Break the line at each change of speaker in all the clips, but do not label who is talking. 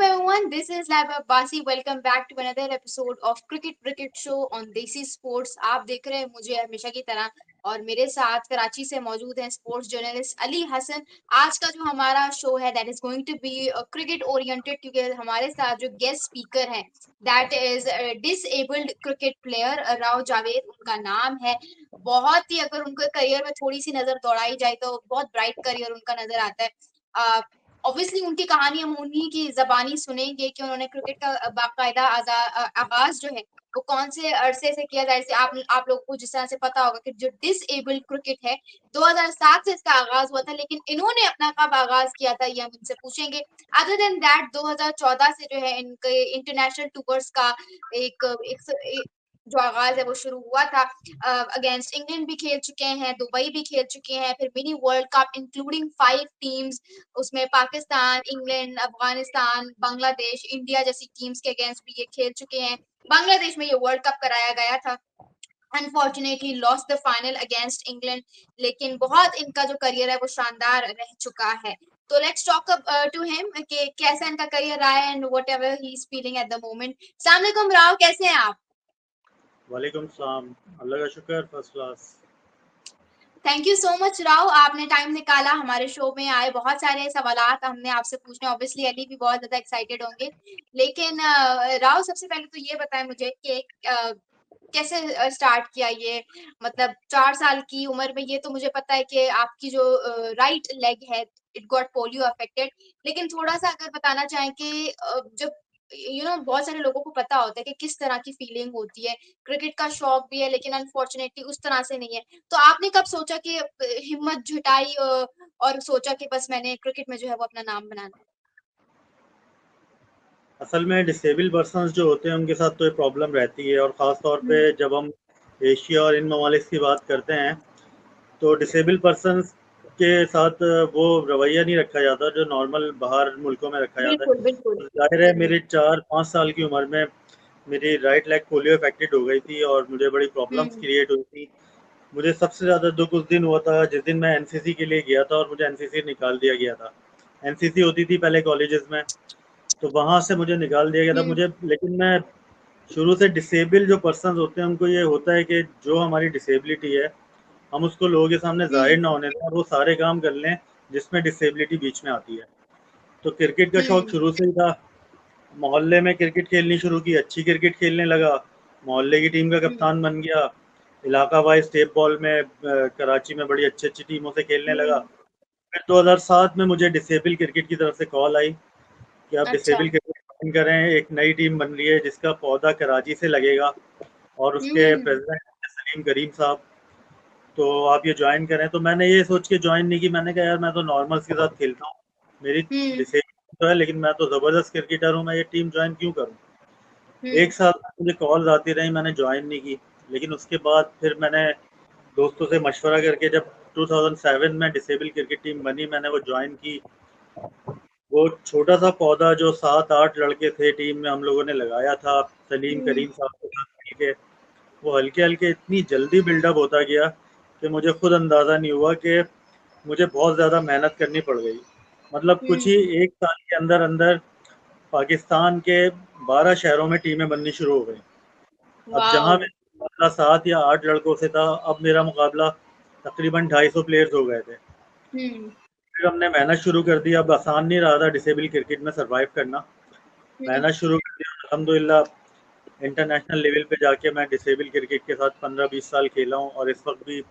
everyone, this is Laiba Basi. Welcome back to another episode of Cricket Show on Desi Sports. आप देख रहे हैं मुझे हमेशा की तरह और मेरे साथ कराची से मौजूद हैं स्पोर्ट्स जर्नलिस्ट अली हसन। आज का जो हमारा शो है that is going to be cricket oriented, क्योंकि हमारे साथ जो गेस्ट स्पीकर हैं that is disabled cricket player Rao Javed उनका नाम है। बहुत ही, अगर उनके करियर में थोड़ी सी नजर दौड़ाई जाए तो बहुत ब्राइट करियर उनका नजर आता है। ऑब्वियसली उनकी कहानी हम उन्हीं की ज़बानी सुनेंगे कि उन्होंने क्रिकेट का बाकायदा आगाज जो है वो कौन से अरसे से किया जाए। आप लोगों को जिस तरह से पता होगा कि जो डिसेबल्ड क्रिकेट है 2007 से इसका आगाज हुआ था, लेकिन इन्होंने अपना कब आगाज किया था ये हम इनसे पूछेंगे। अदर देन दैट 2014 से जो है इनके इंटरनेशनल टूर्स का एक जो आगाज है वो शुरू हुआ था। अगेंस्ट इंग्लैंड भी खेल चुके हैं, दुबई भी खेल चुके हैं, फिर mini world cup including 5 teams, उसमें पाकिस्तान, इंग्लैंड, अफगानिस्तान, बांग्लादेश, इंडिया जैसी टीम्स के अगेंस्ट भी ये खेल चुके हैं। बांग्लादेश में ये वर्ल्ड कप कराया गया था। Unfortunately lost the final against England, लेकिन बहुत इनका जो करियर है वो शानदार रह चुका है। तो लेट्स टॉक टू हिम कि कैसा इनका करियर रहा है and whatever he is feeling at the moment. अस्सलाम वालेकुम राव, कैसे हैं आप?
वालेकुम सलाम, अल्लाह का शुक्र, first class.
Thank you so much Rao, आपने टाइम निकाला हमारे शो में आए। बहुत सारे सवालात हमने आपसे पूछने, ऑब्वियसली अली भी बहुत ज्यादा एक्साइटेड होंगे, लेकिन राव सबसे पहले तो ये बताएं मुझे कि कैसे स्टार्ट किया ये, मतलब 4 साल की उम्र में। ये तो मुझे पता है कि आपकी जो राइट लेग है इट गॉट पोलियो अफेक्टेड, लेकिन थोड़ा सा अगर बताना चाहें कि जब बहुत सारे लोगों को पता होता है कि किस तरह की फीलिंग होती है, क्रिकेट का शौक भी है लेकिन अनफॉर्चुनेटली उस तरह से नहीं है, तो आपने कब सोचा कि हिम्मत जुटाई और सोचा कि बस मैंने क्रिकेट में जो है वो अपना नाम बनाना है?
असल में डिसेबल पर्सन्स जो होते हैं उनके साथ तो ये प्रॉब्लम रहती है, और ख़ास तौर पे
हम्म,
जब हम एशिया और इन ममालिक की बात करते हैं तो डिसेबल पर्सन्स के साथ वो रवैया नहीं रखा जाता जो नॉर्मल बाहर मुल्कों में रखा जाता
बिल्कुल बिल्कुल।
है। जाहिर है,
एग्री।
मेरी 4-5 साल की उम्र में मेरी राइट लेग पोलियो अफेक्टेड हो गई थी और मुझे बड़ी प्रॉब्लम्स
हम्म
क्रिएट हुई थी। मुझे सबसे ज़्यादा दुख उस दिन हुआ था जिस दिन मैं एनसीसी के लिए गया था और मुझे एनसीसी निकाल दिया गया था। एनसीसी होती थी पहले कॉलेजेस में, तो वहाँ से मुझे निकाल दिया गया था।
हम्म
मुझे, लेकिन मैं शुरू से डिसेबल जो पर्सन होते हैं उनको ये होता है कि जो हमारी डिसेबिलिटी है हम उसको लोगों के सामने जाहिर
हम्म
ना होने दें और वो सारे काम कर लें जिसमें डिसेबिलिटी बीच में आती है। तो क्रिकेट का शौक
हम्म
शुरू से ही था। मोहल्ले में क्रिकेट खेलनी शुरू की, अच्छी क्रिकेट खेलने लगा, मोहल्ले की टीम का
हम्म
कप्तान बन गया, इलाका वाइज टेप बॉल में कराची में बड़ी अच्छी अच्छी टीमों से खेलने लगा।
हम्म,
फिर 2007 में मुझे डिसेबल क्रिकेट की तरफ से कॉल आई कि आप
अच्छा।
डिसेबल क्रिकेट ज्वाइन करें, एक नई टीम बन रही है जिसका पौधा कराची से लगेगा और उसके
हम्म
प्रेसिडेंट हैं सलीम करीम साहब, तो आप ये ज्वाइन करें। तो मैंने ये सोच के ज्वाइन नहीं की, मैंने कहा यार मैं तो नॉर्मल्स के साथ खेलता हूँ, मेरी
हम्म
डिसेबल तो है लेकिन मैं तो ज़बरदस्त क्रिकेटर हूँ, मैं ये टीम ज्वाइन क्यों करूँ।
हम्म
1 साल तक मुझे कॉल्स आती रही, मैंने ज्वाइन नहीं की। लेकिन उसके बाद फिर मैंने दोस्तों से मशवरा करके जब 2007 में डिसेबल क्रिकेट टीम बनी मैंने वो ज्वाइन की। वो छोटा सा पौधा जो 7-8 लड़के थे टीम में हम लोगों ने लगाया था सलीम
हम्म
करीम साहब के साथ मिलके, वो हल्के हल्के इतनी जल्दी बिल्डअप होता गया कि मुझे खुद अंदाज़ा नहीं हुआ कि मुझे बहुत ज़्यादा मेहनत करनी पड़ गई। मतलब कुछ ही
हम्म
1 साल के अंदर अंदर पाकिस्तान के 12 शहरों में टीमें बननी शुरू हो गई। अब जहाँ
वाओ।
मेरा मुकाबला 7 या 8 लड़कों से था, अब मेरा मुकाबला तकरीबन 250 प्लेयर्स हो गए थे।
हम्म
फिर हमने मेहनत शुरू कर दी। अब आसान नहीं रहा था डिसेबल क्रिकेट में सरवाइव करना।
हम्म
मेहनत शुरू कर दी और अल्हम्दुलिल्लाह इंटरनेशनल लेवल पे जाके मैं डिसेबल क्रिकेट के साथ 15-20 साल खेला हूँ और इस वक्त भी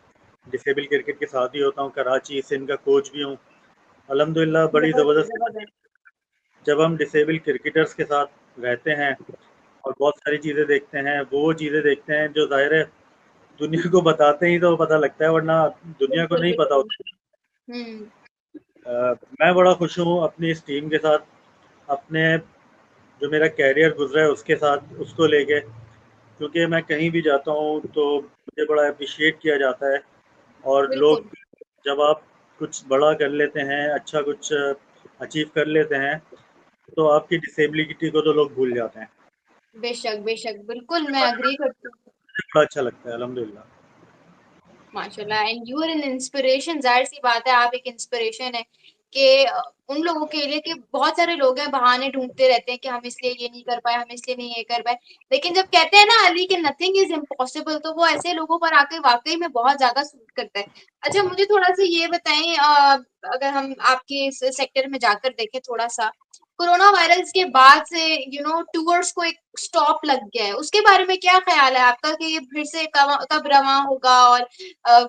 डिसेबल क्रिकेट के साथ ही होता हूँ। कराची सिंध का कोच भी हूँ। अल्हम्दुलिल्लाह बड़ी ज़बरदस्त।
जबरदस्त।
जब हम डिसेबल क्रिकेटर्स के साथ रहते हैं और बहुत सारी चीज़ें देखते हैं, वो चीज़ें देखते हैं जो ज़ाहिर है दुनिया को बताते ही तो पता लगता है, वरना दुनिया को
बिल्कुल
नहीं पता
बिल्कुल।
होता।
हम्म
मैं बड़ा खुश हूँ अपनी इस टीम के साथ, अपने जो मेरा कैरियर गुजरा है उसके साथ, उसको लेके, क्योंकि मैं कहीं भी जाता हूँ तो मुझे बड़ा अप्रिशिएट किया जाता है। और
बिल्कुल।
लोग जब आप कुछ बड़ा कर लेते हैं, अच्छा कुछ अचीव कर लेते हैं, तो आपकी डिसेबिलिटी को तो लोग भूल जाते हैं।
बेशक बेशक, बिल्कुल मैं अग्री करती हूँ।
मुझे बड़ा अच्छा लगता है अल्हम्दुलिल्लाह।
माशाल्लाह, and you are an inspiration. जाहिर सी बात है आप एक इंस्पिरेशन है कि उन लोगों के लिए कि बहुत सारे लोग हैं बहाने ढूंढते रहते हैं कि हम इसलिए ये नहीं कर पाए, हम इसलिए नहीं ये कर पाए, लेकिन जब कहते हैं ना अली कि नथिंग इज इम्पॉसिबल, तो वो ऐसे लोगों पर आके वाकई में बहुत ज्यादा सूट करता है। अच्छा, मुझे थोड़ा सा ये बताएं, अगर हम आपके इस सेक्टर में जाकर देखें थोड़ा सा, कोरोना वायरस के बाद से टूर्स को एक स्टॉप लग गया है, उसके बारे में क्या ख्याल है आपका कि ये फिर से कब रवां होगा और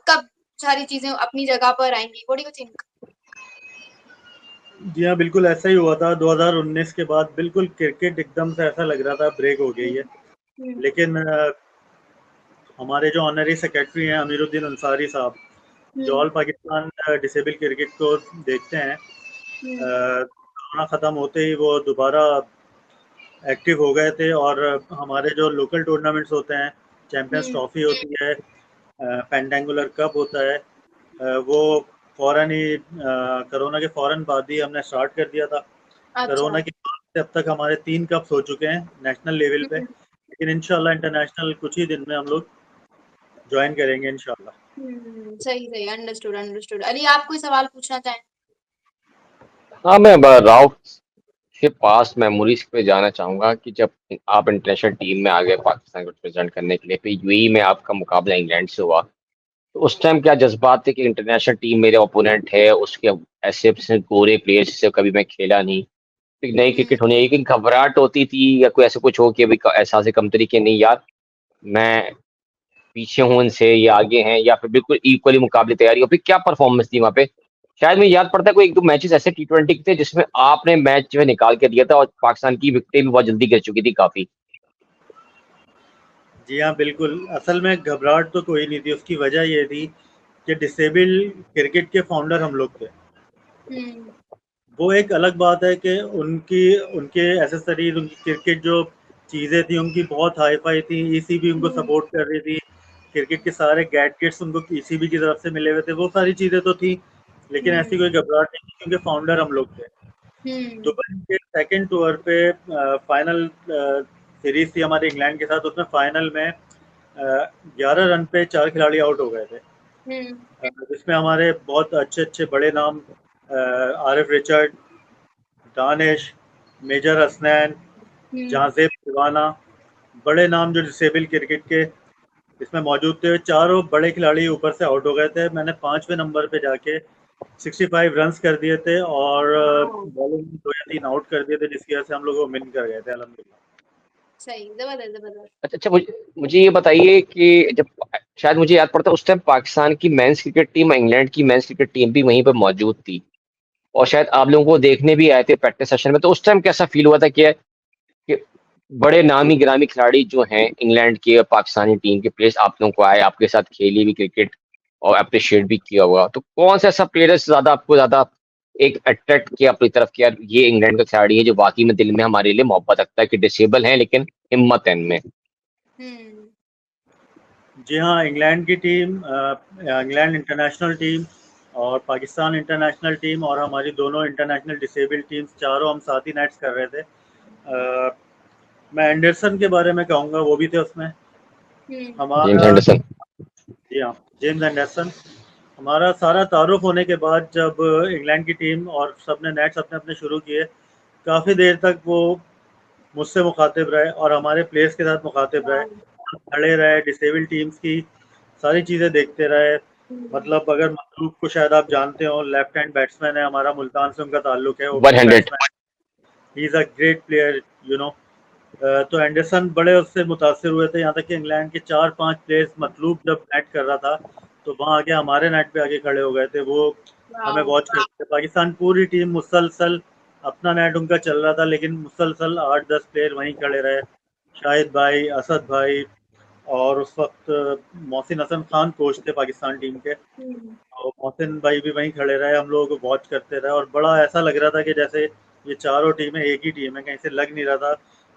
कब सारी चीजें अपनी जगह पर आएंगी? What do you think?
जी हाँ, बिल्कुल ऐसा ही हुआ था 2019 के बाद। बिल्कुल क्रिकेट एकदम से ऐसा लग रहा था ब्रेक हो गई है,
हम्म।
लेकिन हमारे जो ऑनरी सेक्रेटरी हैं अमीरुद्दीन अंसारी साहब, जो
हम्म।
ऑल पाकिस्तान डिसेबल क्रिकेट को देखते हैं,
हम्म।
कोरोना ख़त्म होते ही वो दोबारा एक्टिव हो गए थे। और हमारे जो लोकल टूर्नामेंट्स होते हैं, चैंपियंस
हम्म।
ट्रॉफी होती है, पेंटेंगुलर कप होता है, वो फ़ौरन ही कोरोना के फ़ौरन बाद ही हमने स्टार्ट कर दिया था।
अच्छा।
कोरोना के बाद से अब तक हमारे 3 कप्स हो चुके हैं नेशनल लेवल पे,
हम्म।
लेकिन इंशाल्लाह इंटरनेशनल कुछ ही दिन में हम लोग जॉइन करेंगे इंशाल्लाह।
सही सही, अंडरस्टूड अंडरस्टूड। अली, आप कोई सवाल पूछना चाहें?
हाँ, मैं राउफ के पास मेमोरीज पे जाना चाहूंगा कि जब आप इंटरनेशनल टीम में आ गए पाकिस्तान को रिप्रेजेंट करने के लिए, फिर यूएई में आपका मुकाबला इंग्लैंड से हुआ, तो उस टाइम क्या जज्बात थे कि इंटरनेशनल टीम मेरे ओपोनेंट है, उसके ऐसे ऐसे गोरे प्लेयर्स जिससे कभी मैं खेला नहीं, एक नई
हम्म।
क्रिकेट होनी है कि घबराहट होती थी या कोई ऐसा कुछ हो कि अभी एहसास कम तरीके नहीं यार, मैं पीछे हूँ इनसे, ये आगे हैं, या फिर बिल्कुल इक्वली मुकाबले तैयारी हो, फिर क्या परफॉर्मेंस थी वहाँ पे? शायद मुझे याद पड़ता है कोई एक दो मैचेस ऐसे टी20 के थे जिसमें आपने मैच जो है निकाल के दिया था और पाकिस्तान की विकेटें भी बहुत जल्दी गिर चुकी थी काफी।
जी हाँ, बिल्कुल। असल में घबराहट तो कोई नहीं थी, उसकी वजह ये थी कि डिसेबल क्रिकेट के फाउंडर हम लोग थे।
हम्म।
वो एक अलग बात है कि उनकी उनके एसेसरीज, उनकी क्रिकेट जो चीज़ें थी उनकी बहुत हाई-फाई थी, ईसीबी उनको
हम्म।
सपोर्ट कर रही थी, क्रिकेट के सारे गैजेट्स उनको ईसीबी की तरफ से मिले हुए थे, वो सारी चीज़ें तो थी, लेकिन ऐसी
हम्म।
कोई घबराहट नहीं थी क्योंकि फाउंडर हम लोग थे।
हम्म।
दुबई के सेकंड टूर पे फाइनल सीरीज थी हमारे इंग्लैंड के साथ, उसमें फाइनल में 11 रन पे 4 खिलाड़ी आउट हो गए थे।
हम्म।
जिसमें हमारे बहुत अच्छे-अच्छे बड़े नाम, आरिफ रिचर्ड, दानिश, मेजर हसनैन,
हम्म।
जहाँज़ेब दीवाना, बड़े नाम जो डिसेबल क्रिकेट के इसमें मौजूद थे, चारों बड़े खिलाड़ी ऊपर से आउट हो गए थे। मैंने 5वें नंबर पे जाके 65 रन्स कर दिए थे और
वाओ।
बॉलिंग में 2 या 3 आउट कर दिए थे, जिसकी वजह से हम लोग वो विन कर गए थे अल्हम्दुलिल्लाह।
सही, जबरदस्त जबरदस्त।
अच्छा अच्छा, मुझे मुझे ये बताइए कि जब शायद मुझे याद पड़ता है उस टाइम पाकिस्तान की मेंस क्रिकेट टीम इंग्लैंड की मेंस क्रिकेट टीम भी वहीं पर मौजूद थी, और शायद आप लोगों को देखने भी आए थे प्रैक्टिस सेशन में, तो उस टाइम कैसा फील हुआ था कि बड़े नामी गिरामी खिलाड़ी जो हैं इंग्लैंड के और पाकिस्तानी टीम के प्लेयर्स आप लोगों को आए, आपके साथ खेली भी क्रिकेट और अप्रिशिएट भी किया होगा, तो कौन सा ऐसा प्लेयर ज्यादा आपको ज्यादा एक अट्रैक्ट किया अपनी तरफ कि यार ये इंग्लैंड का खिलाड़ी है जो वाकई में दिल में हमारे लिए मोहब्बत रखता है कि डिसेबल है लेकिन हिम्मत है इनमें?
हम्म।
जी हाँ, इंग्लैंड की टीम, इंग्लैंड इंटरनेशनल टीम और पाकिस्तान इंटरनेशनल टीम और हमारी दोनों इंटरनेशनल डिसेबल टीम्स, चारों हम साथ ही नेट्स कर रहे थे। मैं एंडरसन के बारे में कहूँगा, वो भी थे उसमें।
हम्म।
जेम्स
हमारा,
एंडरसन।
जी हाँ, जेम्स एंडरसन। हमारा सारा तारुफ होने के बाद जब इंग्लैंड की टीम और सब ने नेट्स अपने अपने शुरू किए, काफ़ी देर तक वो मुझसे मुखातिब रहे और हमारे प्लेयर्स के साथ मुखातिब रहे,
वाओ।
खड़े रहे, डिसेबल टीम्स की सारी चीज़ें देखते रहे।
हम्म।
मतलब अगर मतलूब को शायद आप जानते हो, लेफ्ट हैंड बैट्समैन है हमारा, मुल्तान से उनका ताल्लुक है,
one
opening
hundred.
Batsman. He is a great player, you know. तो एंडरसन बड़े उससे मुतासिर हुए थे, यहाँ तक कि इंग्लैंड के 4-5 प्लेयर्स मतलूब जब नेट कर रहा था तो वहाँ आके हमारे नेट पे आके खड़े हो गए थे। वो हमें
वाओ।
वॉच करते थे। पाकिस्तान पूरी टीम मुसलसल, अपना नेट उनका चल रहा था लेकिन मुसलसल 8-10 प्लेयर वहीं खड़े रहे। शाहिद भाई, असद भाई और उस वक्त मोहसिन हसन खान कोच थे पाकिस्तान टीम के,
हम्म।
और मोहसिन भाई भी वहीं खड़े रहे, हम लोगों को वॉच करते रहे और बड़ा ऐसा लग रहा था कि जैसे ये चारों टीमें एक ही टीम है। कहीं से लग नहीं रहा था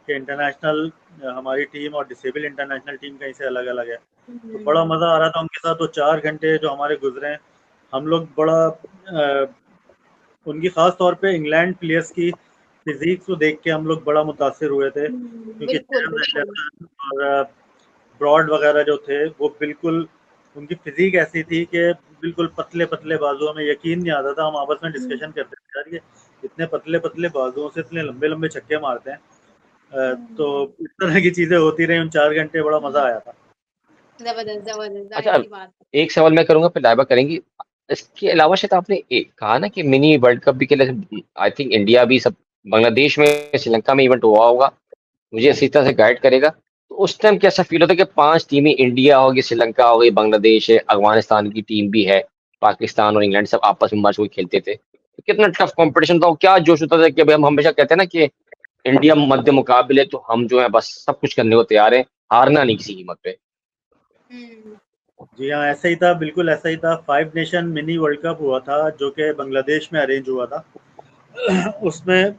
कि इंटरनेशनल हमारी टीम और डिसेबल इंटरनेशनल टीम कहीं से अलग अलग है। तो बड़ा
हम्म।
मज़ा आ रहा था उनके साथ। वो 4 घंटे जो हमारे गुजरे, हम लोग बड़ा उनकी ख़ास तौर पे इंग्लैंड प्लेयर्स की फिजिक्स को देख के हम लोग बड़ा मुतासिर हुए थे, क्योंकि
बिल्कुल
जेम्स
बिल्कुल।
एंडरसन और ब्रॉड वगैरह जो थे वो बिल्कुल, उनकी फिजिक ऐसी थी कि बिल्कुल पतले-पतले बाजू, हमें यकीन नहीं आता था, हम आपस में डिस्कशन करते थे, यार ये इतने पतले-पतले बाजुओं से इतने लंबे-लंबे छक्के मारते हैं। तो इस तरह की चीज़ें होती रही उन 4 घंटे, बड़ा मज़ा आया था।
ज़बरदस्त, ज़बरदस्त,
अच्छा,
ज़ाहिर-सी बात है।
एक सवाल मैं करूँगा फिर लाइबा करेंगी। इसके अलावा शायद आपने एक कहा ना कि मिनी वर्ल्ड कप भी खेला, आई थिंक इंडिया भी सब बांग्लादेश में, श्रीलंका में इवेंट हुआ होगा। मुझे इसी तरह से गाइड करेगा। तो उस टाइम कैसा फ़ील होता है कि 5 टीमें इंडिया हो गई, श्रीलंका हो गई, बांग्लादेश है, अफ़गानिस्तान की टीम भी है, पाकिस्तान और इंग्लैंड सब आपस में मैच वो खेलते थे। तो कितना टफ कॉम्पिटिशन था और क्या जोश होता था कि अभी हम हमेशा कहते हैं ना कि इंडिया मध्य मुकाबले तो हम जो है बस सब कुछ करने को तैयार हैं, हारना नहीं किसी कीमत पे।
जी हाँ, ऐसा ही था, बिल्कुल ऐसा ही था। 5 नेशन मिनी वर्ल्ड कप हुआ था, जो कि बांग्लादेश में अरेंज हुआ था। उसमें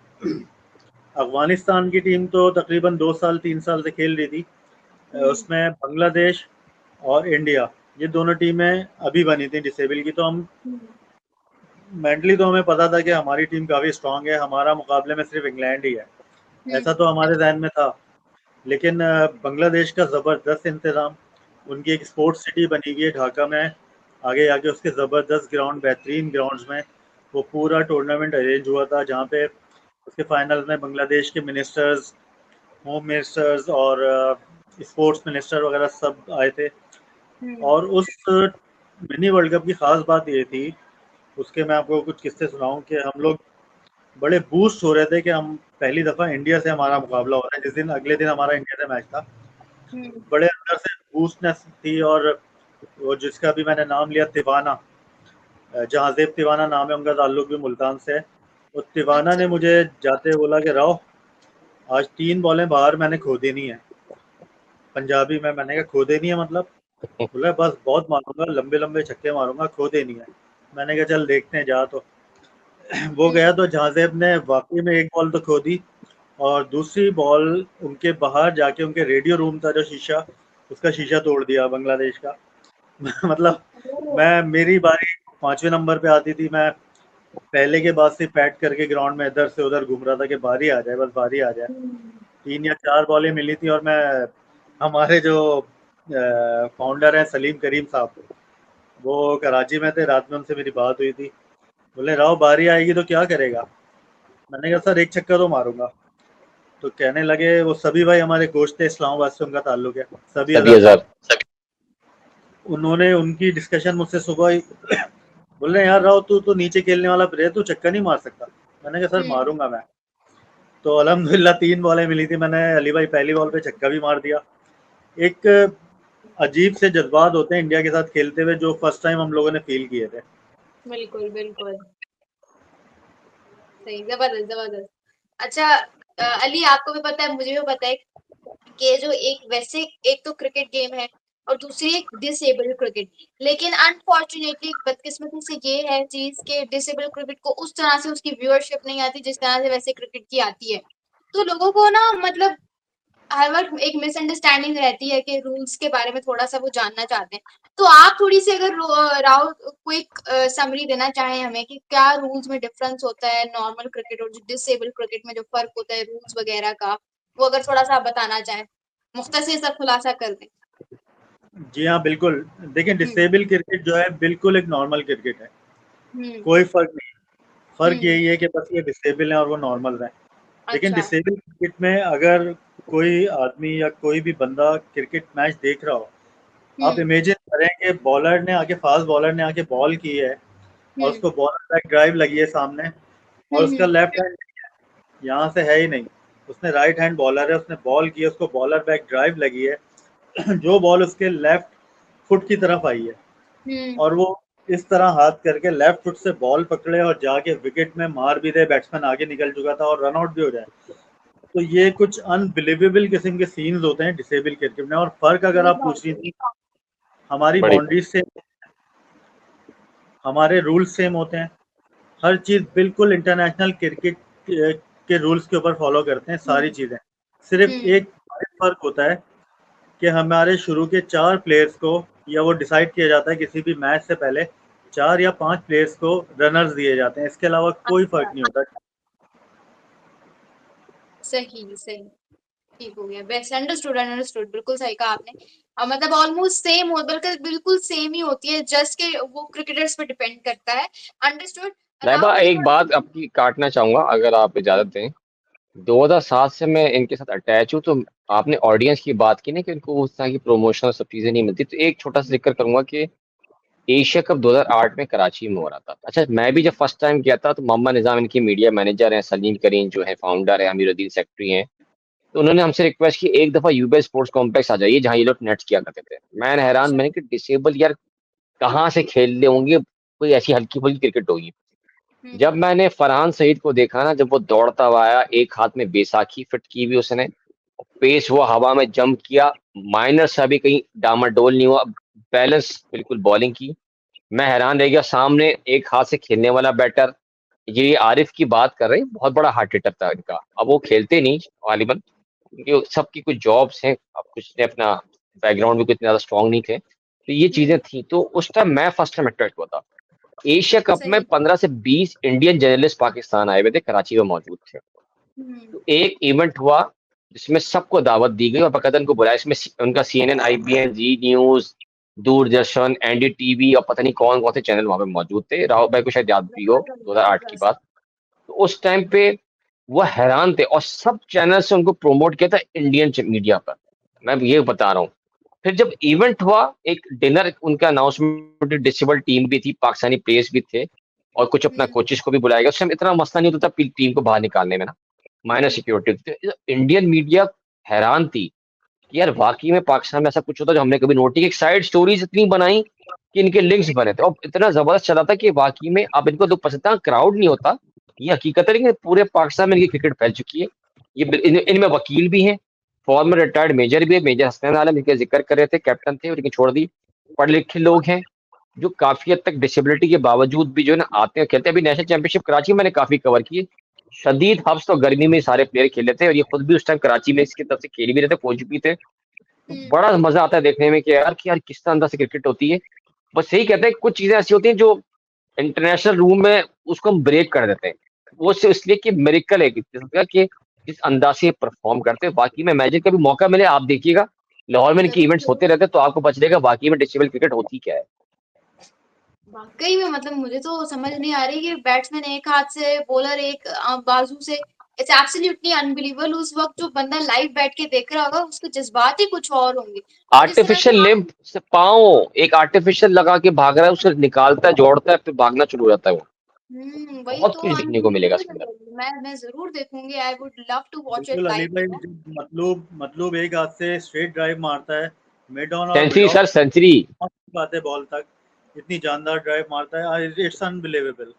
अफ़गानिस्तान की टीम तो तकरीबन 2 साल 3 साल से खेल रही थी। उसमें बांग्लादेश और इंडिया, ये दोनों टीमें अभी बनी थी डिसेबल की, तो हम मेंटली तो हमें पता था कि हमारी टीम काफ़ी स्ट्रॉन्ग है, हमारा मुकाबले में सिर्फ इंग्लैंड ही है, ऐसा तो हमारे जहन में था। लेकिन बांग्लादेश का ज़बरदस्त इंतज़ाम, उनकी एक स्पोर्ट्स सिटी बनी हुई है ढाका में, आगे जाके उसके ज़बरदस्त ग्राउंड, बेहतरीन ग्राउंड्स में वो पूरा टूर्नामेंट अरेंज हुआ था, जहाँ पे उसके फाइनल में बांग्लादेश के मिनिस्टर्स, होम मिनिस्टर्स और स्पोर्ट्स मिनिस्टर वगैरह सब आए थे। और उस मिनी वर्ल्ड कप की ख़ास बात ये थी, उसके मैं आपको कुछ किस्से सुनाऊँ कि हम लोग बड़े बूस्ट हो रहे थे कि हम पहली दफ़ा इंडिया से हमारा मुकाबला हो रहा है। जिस दिन अगले दिन हमारा इंडिया से मैच था, बड़े अंदर से बूस्टनेस थी। और वो जिसका भी मैंने नाम लिया, तिवाना, जहाज़ेब तिवाना नाम है, उनका ताल्लुक भी मुल्तान से है। तो तिवाना
अच्छा।
ने मुझे जाते बोला कि राव, आज 3 बॉलें बाहर मैंने खो देनी है। पंजाबी में मैंने कहा खो देनी है मतलब? बोला बस बहुत मारूँगा, लंबे-लंबे छक्के मारूँगा, खो देनी है। मैंने कहा चल देखते हैं, जा तो। वो गया तो जहाज़ेब ने वाक़ई में 1 बॉल तो खो दी, और दूसरी बॉल उनके बाहर जाके उनके रेडियो रूम था जो शीशा, उसका शीशा तोड़ दिया बांग्लादेश का। मतलब मैं, मेरी बारी 5वें नंबर पे आती थी, मैं पहले के बाद से पैट करके ग्राउंड में इधर से उधर घूम रहा था कि बारी आ जाए, बस बारी आ जाए। 3 या 4 बॉलें मिली थी, और मैं, हमारे जो फाउंडर हैं सलीम करीम साहब, वो कराची में थे, रात में उनसे मेरी बात हुई थी। बोले राव बारी आएगी तो क्या करेगा? मैंने कहा सर 1 छक्का तो मारूँगा। तो कहने लगे, वो सभी भाई हमारे कोच थे, इस्लामाबाद से उनका ताल्लुक है, सभी
सभी
अज़हर
अज़हर।
साहब। उन्होंने उनकी डिस्कशन मुझसे सुबह ही बोल रहे हैं, यार राव तू तो नीचे खेलने वाला प्लेयर, तू छक्का नहीं मार सकता? मैंने कहा सर मारूंगा मैं। तो अल्हम्दुलिल्लाह 3 बॉलें मिली थी, मैंने अली भाई पहली बॉल पे छक्का भी मार दिया। एक अजीब से जज्बात होते हैं इंडिया के साथ खेलते हुए, जो फर्स्ट टाइम हम लोगों ने फील किए थे।
बिल्कुल, बिल्कुल। सही, ज़बरदस्त, ज़बरदस्त। अच्छा, अली आपको भी पता है, मुझे भी पता है कि जो एक वैसे एक तो क्रिकेट गेम है और दूसरी एक डिसेबल्ड क्रिकेट। लेकिन अनफॉर्चुनेटली बदकिस्मती से ये है चीज कि डिसेबल्ड क्रिकेट को उस तरह से उसकी व्यूअरशिप नहीं आती जिस तरह से वैसे क्रिकेट की आती है। तो लोगों को ना मतलब हर वक्त एक मिसअंडरस्टैंडिंग रहती है कि रूल्स के बारे में थोड़ा सा वो जानना चाहते हैं। तो आप थोड़ी सी अगर राव क्विक समरी देना चाहें हमें कि क्या रूल्स में डिफरेंस होता है नॉर्मल क्रिकेट और डिसेबल्ड क्रिकेट में, जो फर्क होता है रूल्स वगैरह का, वो अगर थोड़ा सा आप बताना चाहें, मुख्तसर सा खुलासा कर दें।
जी हाँ, बिल्कुल। देखिए,
हम्म।
डिसेबल क्रिकेट जो है बिल्कुल एक नॉर्मल क्रिकेट है,
हम्म।
कोई फ़र्क नहीं। फ़र्क
हम्म।
यही है कि बस ये डिसेबल हैं और वो नॉर्मल हैं। लेकिन
अच्छा।
डिसेबल क्रिकेट में अगर कोई आदमी या कोई भी बंदा क्रिकेट मैच देख रहा हो, आप
हम्म।
इमेजिन करें कि बॉलर ने आके, फास्ट बॉलर ने आके बॉल की है, और
हम्म।
उसको बॉलर बैक ड्राइव लगी है सामने, और उसका
हम्म।
लेफ्ट हैंड यहाँ से है ही नहीं, उसने राइट हैंड बॉलर है, उसने बॉल की है, उसको बॉलर बैक ड्राइव लगी है। जो बॉल उसके लेफ्ट फुट की तरफ आई है,
हम्म।
और वो इस तरह हाथ करके लेफ्ट फुट से बॉल पकड़े और जाके विकेट में मार भी दे, बैट्समैन आगे निकल चुका था और रन आउट भी हो जाए। तो ये कुछ अनबिलीवेबल किस्म के सीन्स होते हैं डिसेबल क्रिकेट में। और फर्क अगर
सही
आप
बात
पूछ रही
है।
थी, हमारी
बड़ी
बाउंड्रीज से, हमारे रूल्स सेम होते हैं, हर चीज़ बिल्कुल इंटरनेशनल क्रिकेट के रूल्स के ऊपर फॉलो करते हैं सारी
हम्म।
चीज़ें। सिर्फ
हम्म।
एक फ़र्क होता है कि हमारे शुरू के 4 प्लेयर्स को, या वो डिसाइड किया जाता है किसी भी मैच से पहले, 4 या 5 प्लेयर्स को रनर्स दिए जाते हैं, इसके अलावा कोई
अच्छा।
फ़र्क नहीं होता।
सही, सही। ठीक हो गया, बेस्ट, अंडरस्टूड अंडरस्टूड, बिल्कुल सही कहा आपने। मतलब ऑलमोस्ट सेम हो, बल्कि बिल्कुल सेम ही होती है, जस्ट के वो क्रिकेटर्स पे डिपेंड करता है। अंडरस्टूड।
लाइबा
राव मुझे
एक
थोड़ा
बात आपकी काटना चाहूंगा अगर आप इजाजत दें। 2007 से मैं इनके साथ अटैच हूँ, तो आपने ऑडियंस की बात की ना कि उनको उस तरह की प्रमोशन और सब चीजें नहीं मिलती, तो एक छोटा सा जिक्र करूंगा कि एशिया कप 2008 में कराची में हो रहा था। अच्छा, मैं भी जब फर्स्ट टाइम गया था तो मोहम्मद निजाम इनके मीडिया मैनेजर हैं, सलीम करीम जो है फाउंडर है, अमीरुद्दीन सेक्रेटरी हैं, तो उन्होंने हमसे रिक्वेस्ट की एक दफा यूबीएस स्पोर्ट्स कॉम्प्लेक्स आ जाइए जहाँ ये लोग नेट्स किया करते थे। मैं हैरान,
अच्छा।
मैंने कि डिसेबल यार कहाँ से खेल रहे होंगे, कोई ऐसी हल्की फुल्की क्रिकेट होगी। जब
हम्म।
मैंने फरहान सईद को देखा ना, जब वो दौड़ता हुआ आया, एक हाथ में बैसाखी फिट की हुई उसने, पेस वो हवा में जंप किया, माइनर सा भी कहीं डामाडोल नहीं हुआ, बैलेंस बिल्कुल बॉलिंग की। मैं हैरान रह गया, सामने एक हाथ से खेलने वाला बैटर, ये आरिफ की बात कर रहे हैं, बहुत बड़ा हार्ट हिटर था इनका। अब वो खेलते नहीं गालिबन क्योंकि सबकी कुछ जॉब्स हैं, अब कुछ ने अपना बैकग्राउंड भी कुछ ज्यादा स्ट्रांग नहीं थे, तो ये चीजें
हम्म।
थी। तो उस टाइम मैं फर्स्ट टाइम अट्रैक्ट हुआ था। एशिया कप में
सही।
15 से 20 इंडियन जर्नलिस्ट पाकिस्तान आए हुए थे, कराची में मौजूद थे।
हम्म।
तो एक इवेंट हुआ जिसमें सबको दावत दी गई और बकायदा उनको बुलाया, इसमें उनका सीएनएन, आईबीएन, जी न्यूज, दूरदर्शन, एनडीटीवी और पता नहीं कौन कौन से चैनल वहां पे मौजूद थे। राव भाई को शायद याद भी हो, 2008 की बात। तो उस टाइम पे वो हैरान थे और सब चैनल से उनको प्रमोट किया था इंडियन मीडिया पर। मैं ये बता रहा हूँ। फिर जब इवेंट हुआ, एक डिनर उनका अनाउंसमेंट, डिसेबल टीम भी थी, पाकिस्तानी प्लेयर्स भी थे और कुछ अपना
हम्म।
कोचेस को भी बुलाया गया। उस टाइम इतना मसला नहीं होता था टीम को बाहर निकालने में ना, माइनर
हम्म।
सिक्योरिटी। इंडियन मीडिया हैरान थी कि यार वाकई में पाकिस्तान में ऐसा कुछ होता जो हमने कभी नोट नहीं। एक साइड स्टोरीज इतनी बनाई कि इनके लिंक्स बने थे और इतना जबरदस्त चला था कि वाकई में अब इनको लोग पसंद था, क्राउड नहीं होता, ये हकीकत है, लेकिन पूरे पाकिस्तान में इनकी क्रिकेट फैल चुकी है। इनमें वकील भी हैं, फॉर्मर रिटायर्ड मेजर भी है, मेजर हसनैन आलम जिनके जिक्र कर रहे थे, कैप्टन थे लेकिन छोड़ दी। पढ़े लिखे लोग हैं जो काफी हद तक डिसेबिलिटी के बावजूद भी जो है ना आते हैं खेलते हैं। अभी नेशनल चैंपियनशिप कराची में मैंने काफी कवर की, शदीद हब्स तो गर्मी में सारे प्लेयर खेले थे और ये खुद भी उस टाइम कराची में इसकी तरफ से खेल भी रहे थे, कोच भी थे। तो
हम्म।
बड़ा मजा आता है देखने में कि यार किस तरह से क्रिकेट होती है। बस यही कहते हैं कुछ चीजें ऐसी होती हैं जो इंटरनेशनल रूम में उसको हम ब्रेक कर देते हैं। वो सिर्फ इसलिए कि मेरिकल है कि जिस अंदाज से परफॉर्म करते हैं। बाकी में मैजिक कभी मौका मिले आप देखिएगा, लाहौर में इनके
जरूर
इवेंट्स होते
जरूर।
रहते हैं, तो आपको पता चलेगा वाकई में डिसेबल क्रिकेट होती क्या है।
वाकई में मतलब मुझे तो समझ नहीं आ रही कि बैट्समैन एक हाथ से, बॉलर एक बाजू से। It's absolutely unbelievable. उस वक्त जो बंदा लाइव बैठ के देख रहा होगा उसके जज्बात ही कुछ और होंगे। और जिस तरह से
आर्टिफिशियल
आप।
लिम्ब से पाँव एक आर्टिफिशियल लगा के भाग रहा है, उसे निकालता है, जोड़ता है, फिर भागना शुरू हो जाता है वो।
वही
बहुत
तो
कुछ देखने को मिलेगा इसके अंदर।
अनबिलीवेबल। मैं जरूर देखूंगी। I would love to watch it
बिल्कुल अली
लाइव,
भाई, मतलब एक हाथ से स्ट्रेट ड्राइव मारता है मिड ऑन और mid
century
off
sir, century.
बात है बॉल तक, इतनी जानदार ड्राइव मारता है, it's unbelievable.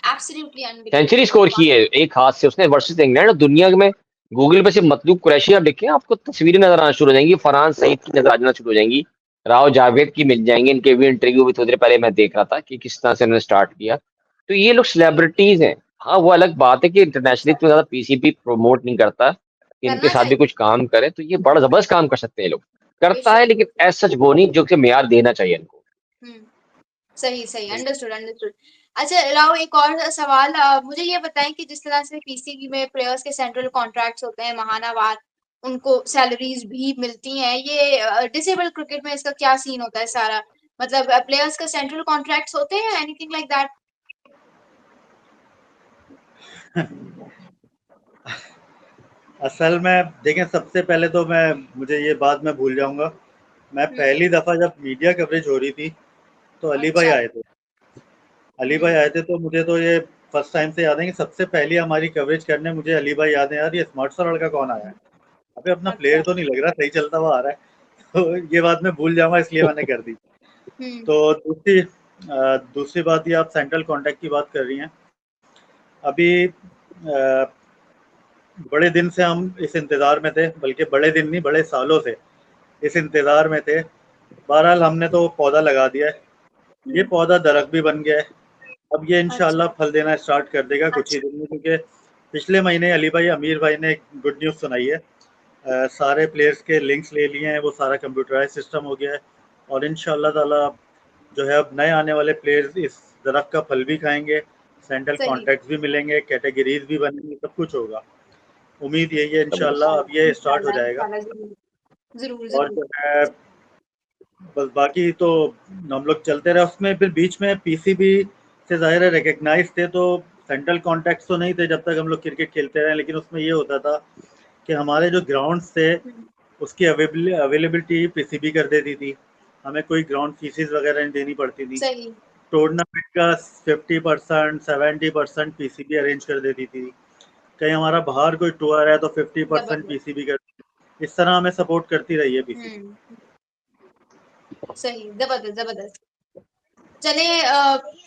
Absolutely
century
unbelievable.
Score की है एक हाथ से उसने वर्सेस इंग्लैंड। और दुनिया में गूगल पे सिर्फ मतलूब कुरैशी आप लिखें, आपको तस्वीरें नजर आना शुरू हो जाएंगी, फरहान सईद की नजर आना शुरू हो जाएंगी, राव जावेद की मिल जाएंगी। इनके भी इंटरव्यू भी थोड़ी देर पहले मैं देख रहा था कि किस तरह से उन्होंने स्टार्ट किया। तो ये लोग सेलिब्रिटीज हैं। हाँ, वो अलग बात है कि इंटरनेशनली इतना ज्यादा पीसीबी प्रमोट नहीं करता, इनके
करना
साथ भी
चाहिए।
कुछ काम करे तो ये बड़ा जबरदस्त काम कर सकते हैं ये लोग। करता है
बेशक।
लेकिन एज सच वो नहीं जो कि मेयार देना चाहिए इनको।
हम्म। सही सही, अंडरस्टूड अंडरस्टूड। अच्छा राव, एक और सवाल, मुझे ये बताएं कि जिस तरह से पीसीबी में प्लेयर्स के सेंट्रल कॉन्ट्रैक्ट्स होते हैं महानावार, उनको सैलरीज भी मिलती हैं, ये डिसेबल क्रिकेट में इसका क्या सीन होता है सारा? मतलब प्लेयर्स का सेंट्रल कॉन्ट्रैक्ट्स होते हैं, एनीथिंग लाइक दैट?
असल में देखें, सबसे पहले तो मैं, मुझे ये बात मैं भूल जाऊंगा, मैं
हम्म।
पहली दफ़ा जब मीडिया कवरेज हो रही थी तो अली भाई
अच्छा।
आए थे। अली भाई
हम्म।
आए थे तो मुझे तो ये फर्स्ट टाइम से याद है कि सबसे पहली हमारी कवरेज करने मुझे अली भाई याद है, यार ये स्मार्ट सा लड़का कौन आया है, अबे अपना
अच्छा।
प्लेयर तो नहीं लग रहा, सही चलता हुआ आ रहा है। तो ये बात मैं भूल जाऊंगा इसलिए मैंने कर दी।
हम्म।
तो दूसरी बात, ये आप सेंट्रल कॉन्टैक्ट की बात कर रही हैं। अभी बड़े दिन से हम इस इंतज़ार में थे, बल्कि बड़े दिन नहीं, बड़े सालों से इस इंतज़ार में थे। बहरहाल हमने तो पौधा लगा दिया है, ये
हम्म।
पौधा दरख्त भी बन गया है। अब ये
अच्छा।
इंशाल्लाह फल देना स्टार्ट कर देगा कुछ ही
अच्छा।
दिन में, क्योंकि पिछले महीने अली भाई, अमीर भाई ने एक गुड न्यूज़ सुनाई है। सारे प्लेयर्स के लिंक्स ले लिए हैं, वो सारा कंप्यूटराइज सिस्टम हो गया है और इंशाल्लाह ताला जो है अब नए आने वाले प्लेयर्स इस दरख्त का फल भी खाएंगे, सेंट्रल
सही।
कॉन्ट्रैक्ट्स भी मिलेंगे, कैटेगरीज भी बनेंगी, सब कुछ होगा। उम्मीद यही है इंशाल्लाह अब ये स्टार्ट हो जाएगा।
जरूर
और
जरूर।
जो है बस बाकी तो हम लोग चलते रहे उसमें। फिर बीच में पीसीबी से ज़ाहिर है रिकग्नाइज थे, तो सेंट्रल कॉन्टैक्ट्स तो नहीं थे जब तक हम लोग क्रिकेट खेलते रहे, लेकिन उसमें ये होता था कि हमारे जो ग्राउंड्स थे उसकी अवेलेबिलिटी पीसीबी कर देती थी, हमें कोई ग्राउंड फीसिस वगैरह नहीं देनी पड़ती थी।
सही।
टूर्नामेंट का 50% 70% पीसीबी अरेंज कर देती थी। कहीं हमारा बाहर कोई टूर है तो 50%
जबरदस्त।
पीसीबी कर, इस तरह हमें सपोर्ट करती रही है पीसीबी।
सही, जबरदस्त जबरदस्त। चले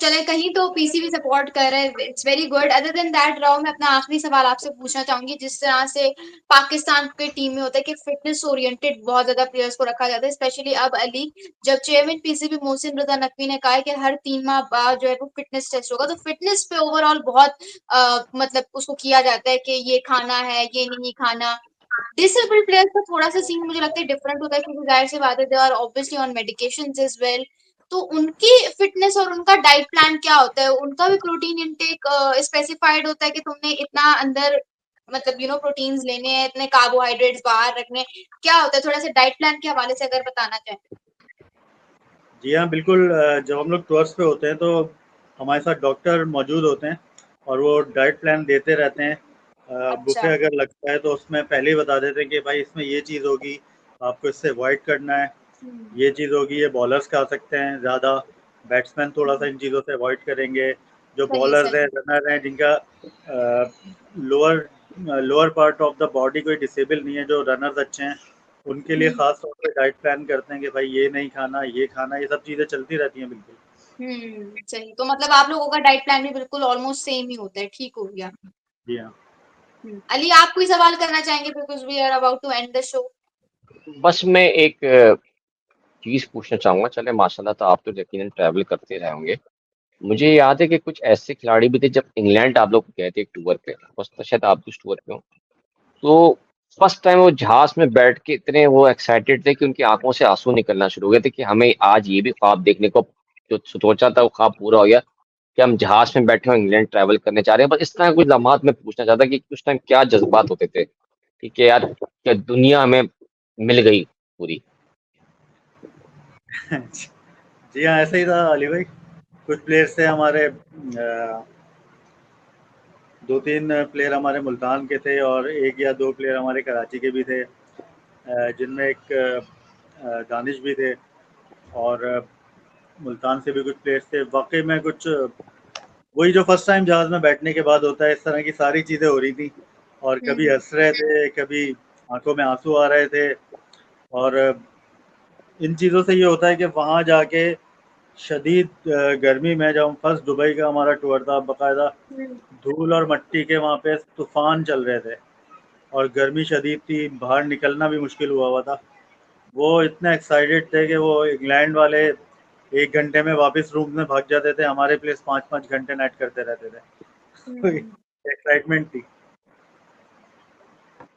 चले कहीं तो पीसीबी सपोर्ट कर रहे हैं, it's very good. Other than that Rao, मैं अपना आखिरी सवाल आपसे पूछना चाहूंगी, जिस तरह से पाकिस्तान के टीम में होता है कि फिटनेस ओरिएंटेड बहुत ज्यादा प्लेयर्स को रखा जाता है, स्पेशली अब अली, जब चेयरमैन पीसीबी मोहसिन रजा नकवी ने कहा है कि हर 3 माह बाद जो है वो फिटनेस टेस्ट होगा, तो फिटनेस पे ओवरऑल बहुत मतलब उसको किया जाता है कि ये खाना है, ये नहीं खाना। डिसेबल्ड प्लेयर्स का थोड़ा सा सीन मुझे लगता है डिफरेंट होता है, क्योंकि जाहिर सी बात है they are obviously on medications as well. तो उनकी फिटनेस और उनका डाइट प्लान क्या होता है? उनका भी प्रोटीन इंटेक स्पेसिफाइड होता है कि तुमने इतना अंदर मतलब प्रोटीन्स लेने हैं, इतने कार्बोहाइड्रेट्स बाहर रखने हैं? क्या होता है, थोड़ा सा डाइट प्लान के हवाले से अगर बताना चाहें।
जी हाँ बिल्कुल। जब हम लोग टूर्स पे होते हैं तो हमारे साथ डॉक्टर मौजूद होते हैं और वो डाइट प्लान देते रहते हैं। बुफे
अच्छा।
अगर लगता है तो उसमें पहले ही बता देते हैं कि भाई इसमें ये चीज़ होगी, आपको इससे अवॉइड करना है, ये चीज़ होगी, ये बॉलर्स खा सकते हैं ज़्यादा, बैट्समैन थोड़ा सा इन चीज़ों से अवॉइड करेंगे। जो
सही
बॉलर्स हैं,
सही।
रनर हैं, जिनका lower lower part of the body कोई डिसेबल नहीं है, जो रनर्स अच्छे हैं, उनके लिए खास तौर पे डाइट प्लान करते हैं कि भाई ये नहीं खाना, ये खाना, ये सब चीज़ें चलती रहती हैं बिल्कुल।
सही। तो मतलब आप लोगों का डाइट प्लान भी बिल्कुल ऑलमोस्ट सेम ही होता है, ठीक हो गया।
जी हाँ।
अली, आप कोई सवाल करना चाहेंगे, because we are about to end the show.
बस मैं एक चीज़ पूछना चाहूँगा। चले माशाल्लाह, तो आप तो यकीनन ट्रैवल करते रहे होंगे। मुझे याद है कि कुछ ऐसे खिलाड़ी भी थे जब इंग्लैंड आप लोग गए थे एक टूर पे, तो शायद आप उस टूर पे हो, तो फर्स्ट टाइम वो जहाज में बैठ के इतने वो एक्साइटेड थे कि उनकी आंखों से आंसू निकलना शुरू हो गए थे कि हमें आज ये भी ख्वाब देखने को, जो सोचा था वो ख्वाब पूरा हो गया कि हम जहाज में बैठे हुए इंग्लैंड ट्रैवल करने जा रहे हैं। बस इस तरह कुछ लम्हात में पूछना चाहता कि उस टाइम क्या जज्बात होते थे कि यार क्या दुनिया हमें मिल गई पूरी।
जी हाँ, ऐसे ही था अली भाई। कुछ प्लेयर्स थे हमारे, 2-3 प्लेयर हमारे मुल्तान के थे और 1 या 2 प्लेयर हमारे कराची के भी थे, जिनमें एक दानिश भी थे और मुल्तान से भी कुछ प्लेयर्स थे। वाकई में कुछ वही जो फर्स्ट टाइम जहाज़ में बैठने के बाद होता है, इस तरह की सारी चीज़ें हो रही थी और कभी हंस रहे थे, कभी आंखों में आंसू आ रहे थे। और इन चीज़ों से ये होता है कि वहाँ जाके शदीद गर्मी में, जब हम फर्स्ट दुबई का हमारा टूर था, बाकायदा धूल और मट्टी के वहाँ पे तूफान चल रहे थे और गर्मी शदीद थी, बाहर निकलना भी मुश्किल हुआ हुआ था। वो इतने एक्साइटेड थे कि वो इंग्लैंड वाले 1 घंटे में वापस रूम में भाग जाते थे, हमारे प्लेस 5-5 घंटे नेट करते रहते थे। तो एक्साइटमेंट थी।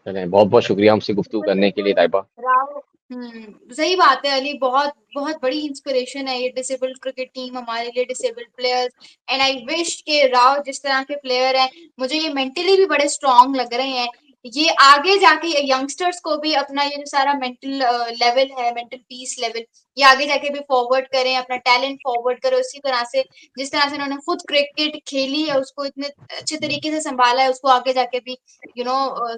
चलें, बहुत बहुत शुक्रिया हमसे गुफ्तगू
बिल्कुल
करने के लिए
बिल्कुल।
ताइबा।
राव। सही बात है अली, बहुत बहुत बड़ी इंस्पिरेशन है ये डिसेबल्ड क्रिकेट टीम हमारे लिए, disabled players. And I wish के राव जिस तरह के प्लेयर हैं, मुझे ये मेंटली भी बड़े स्ट्रांग लग रहे हैं। ये आगे जाके यंगस्टर्स को भी अपना ये जो सारा मेंटल लेवल है, मेंटल पीस लेवल, ये आगे जाके भी फॉरवर्ड करें, अपना टैलेंट फॉरवर्ड करें उसी तरह से, जिस तरह से उन्होंने खुद क्रिकेट खेली है, उसको इतने अच्छे तरीके से संभाला है, उसको आगे जाके भी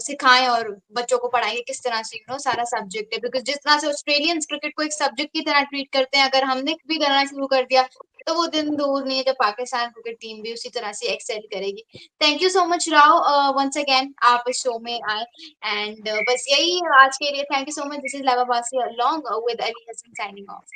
सिखाएं और बच्चों को पढ़ाएंगे किस तरह से सारा सब्जेक्ट है। बिकॉज जिस तरह से ऑस्ट्रेलियंस क्रिकेट को एक सब्जेक्ट की तरह ट्रीट करते हैं, अगर हमने भी करना शुरू कर दिया तो वो दिन दूर नहीं है जब पाकिस्तान क्रिकेट टीम भी उसी तरह से एक्सेल करेगी। Thank you so much Rao, once again आप इस शो में आए। एंड बस यही आज के लिए, thank you so much. This is लावा बासी along with Ali Hassan signing off.